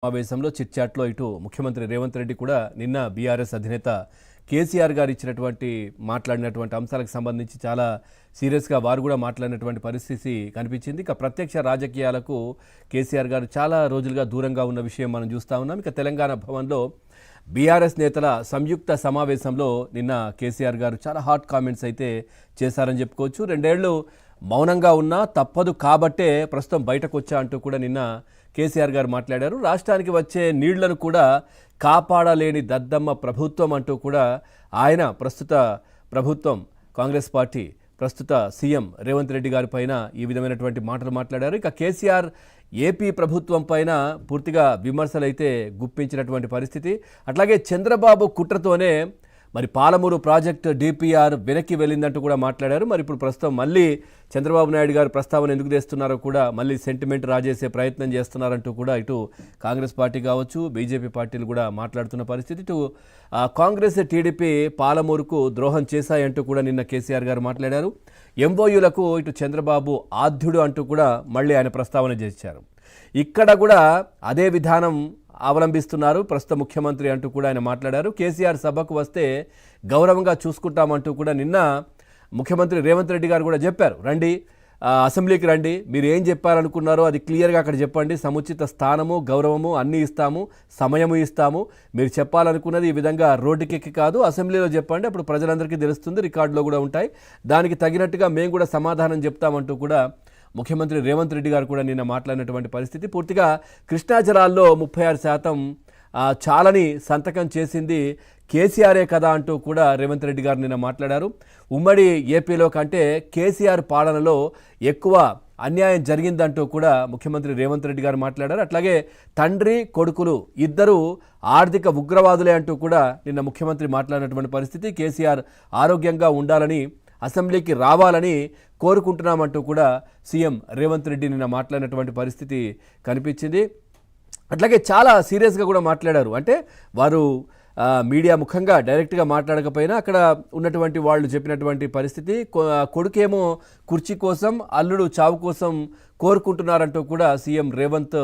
సమావేశంలో చిట్చాట్లో ఇటు ముఖ్యమంత్రి రేవంత్ రెడ్డి కూడా నిన్న బీఆర్ఎస్ అధినేత కేసీఆర్ గారు ఇచ్చినటువంటి మాట్లాడినటువంటి అంశాలకు సంబంధించి చాలా సీరియస్గా వారు కూడా మాట్లాడినటువంటి పరిస్థితి కనిపించింది. ఇక ప్రత్యక్ష రాజకీయాలకు కేసీఆర్ గారు చాలా రోజులుగా దూరంగా ఉన్న విషయం మనం చూస్తూ ఉన్నాం. ఇక తెలంగాణ భవన్లో బీఆర్ఎస్ నేతల సంయుక్త సమావేశంలో నిన్న కేసీఆర్ గారు చాలా హాట్ కామెంట్స్ అయితే చేశారని చెప్పుకోవచ్చు. 2 ఏళ్లు మౌనంగా ఉన్నా తప్పదు కాబట్టే ప్రస్తుతం బయటకు వచ్చా అంటూ కూడా నిన్న కేసీఆర్ గారు మాట్లాడారు. రాష్ట్రానికి వచ్చే నీళ్లను కూడా కాపాడలేని దద్దమ్మ ప్రభుత్వం అంటూ కూడా ఆయన ప్రస్తుత ప్రభుత్వం కాంగ్రెస్ పార్టీ ప్రస్తుత సీఎం రేవంత్ రెడ్డి గారి పైన ఈ విధమైనటువంటి మాటలు మాట్లాడారు. ఇక కేసీఆర్ ఏపీ ప్రభుత్వం పైన పూర్తిగా విమర్శలు అయితే గుప్పించినటువంటి పరిస్థితి. అట్లాగే చంద్రబాబు కుట్రతోనే మరి పాలమూరు ప్రాజెక్టు డిపిఆర్ వెనక్కి వెళ్ళిందంటూ కూడా మాట్లాడారు. మరి ఇప్పుడు ప్రస్తుతం మళ్ళీ చంద్రబాబు నాయుడు గారు ప్రస్తావన ఎందుకు తెస్తున్నారో కూడా మళ్ళీ సెంటిమెంట్ రాజేసే ప్రయత్నం చేస్తున్నారంటూ కూడా ఇటు కాంగ్రెస్ పార్టీ కావచ్చు బీజేపీ పార్టీలు కూడా మాట్లాడుతున్న పరిస్థితి. ఇటు కాంగ్రెస్ టీడీపీ పాలమూరుకు ద్రోహం చేశాయంటూ కూడా నిన్న కేసీఆర్ గారు మాట్లాడారు. ఎంఓయూలకు ఇటు చంద్రబాబు ఆద్యుడు అంటూ కూడా మళ్ళీ ఆయన ప్రస్తావన చేశారు. ఇక్కడ కూడా అదే విధానం అవలంబిస్తున్నారు ప్రస్తుత ముఖ్యమంత్రి అంటూ కూడా ఆయన మాట్లాడారు. కేసీఆర్ సభకు వస్తే గౌరవంగా చూసుకుంటామంటూ కూడా నిన్న ముఖ్యమంత్రి రేవంత్ రెడ్డి గారు కూడా చెప్పారు. రండి, అసెంబ్లీకి రండి, మీరు ఏం చెప్పాలనుకున్నారో అది క్లియర్గా అక్కడ చెప్పండి, సముచిత స్థానము గౌరవము అన్నీ ఇస్తాము, సమయము ఇస్తాము, మీరు చెప్పాలనుకున్నది ఈ విధంగా రోడ్డుకెక్కి కాదు అసెంబ్లీలో చెప్పండి, అప్పుడు ప్రజలందరికీ తెలుస్తుంది, రికార్డులో కూడా ఉంటాయి, దానికి తగినట్టుగా మేము కూడా సమాధానం చెప్తామంటూ కూడా ముఖ్యమంత్రి రేవంత్ రెడ్డి గారు కూడా నిన్న మాట్లాడినటువంటి పరిస్థితి. పూర్తిగా కృష్ణా జలాల్లో 36% చాలని సంతకం చేసింది కేసీఆరే కదా అంటూ కూడా రేవంత్ రెడ్డి గారు నిన్న మాట్లాడారు. ఉమ్మడి ఏపీలో కంటే కేసీఆర్ పాలనలో ఎక్కువ అన్యాయం జరిగిందంటూ కూడా ముఖ్యమంత్రి రేవంత్ రెడ్డి గారు మాట్లాడారు. అట్లాగే తండ్రి కొడుకులు ఇద్దరు ఆర్థిక ఉగ్రవాదులే అంటూ కూడా నిన్న ముఖ్యమంత్రి మాట్లాడినటువంటి పరిస్థితి. కేసీఆర్ ఆరోగ్యంగా ఉండాలని అసెంబ్లీకి రావాలని కోరుకుంటున్నామంటూ కూడా సీఎం రేవంత్ రెడ్డి నిన్న మాట్లాడినటువంటి పరిస్థితి కనిపించింది. అట్లాగే చాలా సీరియస్గా కూడా మాట్లాడారు. అంటే వారు మీడియా ముఖంగా డైరెక్ట్గా మాట్లాడకపోయినా అక్కడ ఉన్నటువంటి వాళ్ళు చెప్పినటువంటి పరిస్థితి, కొడుకేమో కుర్చీ కోసం అల్లుడు చావు కోసం కోరుకుంటున్నారంటూ కూడా సీఎం రేవంత్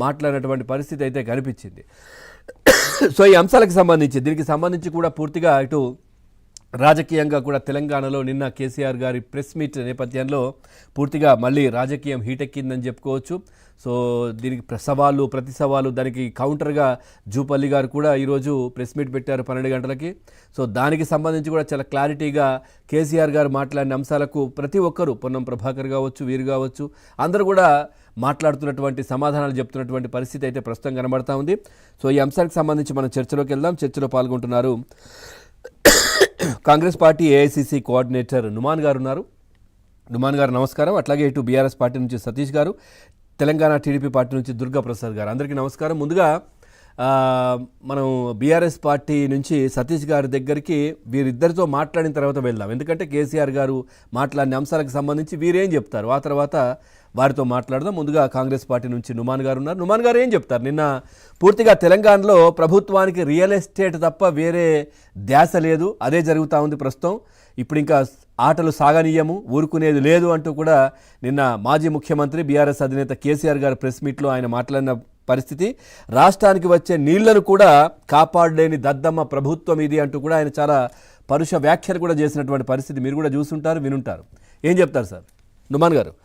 మాట్లాడినటువంటి పరిస్థితి అయితే కనిపించింది. సో ఈ అంశాలకు సంబంధించి దీనికి సంబంధించి కూడా పూర్తిగా ఇటు రాజకీయంగా కూడా తెలంగాణలో నిన్న కేసీఆర్ గారి ప్రెస్ మీట్ నేపథ్యంలో పూర్తిగా మళ్ళీ రాజకీయం హీటెక్కిందని చెప్పుకోవచ్చు. సో దీనికి సవాళ్ళు ప్రతి సవాలు దానికి కౌంటర్గా జూపల్లి గారు కూడా ఈరోజు ప్రెస్ మీట్ పెట్టారు 12 గంటలకి. సో దానికి సంబంధించి కూడా చాలా క్లారిటీగా కేసీఆర్ గారు మాట్లాడిన అంశాలకు ప్రతి ఒక్కరూ పొన్నం ప్రభాకర్ కావచ్చు వీరు కావచ్చు అందరూ కూడా మాట్లాడుతున్నటువంటి సమాధానాలు చెప్తున్నటువంటి పరిస్థితి అయితే ప్రస్తుతం కనబడతా ఉంది. సో ఈ అంశానికి సంబంధించి మనం చర్చలోకి వెళ్దాం. చర్చలో పాల్గొంటున్నారు Congress party AICC coordinator Numan గారు ఉన్నారు. నుమాన్ గారు నమస్కారం. అట్లాగే ఇటు బీఆర్ఎస్ పార్టీ నుంచి సతీష్ గారు, తెలంగాణ టీడీపీ పార్టీ నుంచి దుర్గా ప్రసాద్ గారు, అందరికీ నమస్కారం. ముందుగా మనం బీఆర్ఎస్ పార్టీ నుంచి సతీష్ గారి దగ్గరికి వీరిద్దరితో మాట్లాడిన తర్వాత వెళ్దాం. ఎందుకంటే కేసీఆర్ గారు మాట్లాడిన అంశాలకు సంబంధించి వీరేం చెప్తారు ఆ తర్వాత వారితో మాట్లాడదాం. ముందుగా కాంగ్రెస్ పార్టీ నుంచి నుమాన్ గారు ఉన్నారు. నుమాన్ గారు ఏం చెప్తారు? నిన్న పూర్తిగా తెలంగాణలో ప్రభుత్వానికి రియల్ ఎస్టేట్ తప్ప వేరే ధ్యాస లేదు, అదే జరుగుతూ ఉంది ప్రస్తుతం, ఇప్పుడు ఇంకా ఆటలు సాగనీయము, ఊరుకునేది లేదు అంటూ కూడా నిన్న మాజీ ముఖ్యమంత్రి బీఆర్ఎస్ అధినేత కేసీఆర్ గారు ప్రెస్ మీట్లో ఆయన మాట్లాడిన పరిస్థితి. రాష్ట్రానికి వచ్చే నీళ్లను కూడా కాపాడలేని దద్దమ్మ ప్రభుత్వం ఇది అంటూ కూడా ఆయన చాలా పరుష వ్యాఖ్యలు కూడా చేసినటువంటి పరిస్థితి మీరు కూడా చూస్తుంటారు వినుంటారు. ఏం చెప్తారు సార్ నుమాన్ గారు?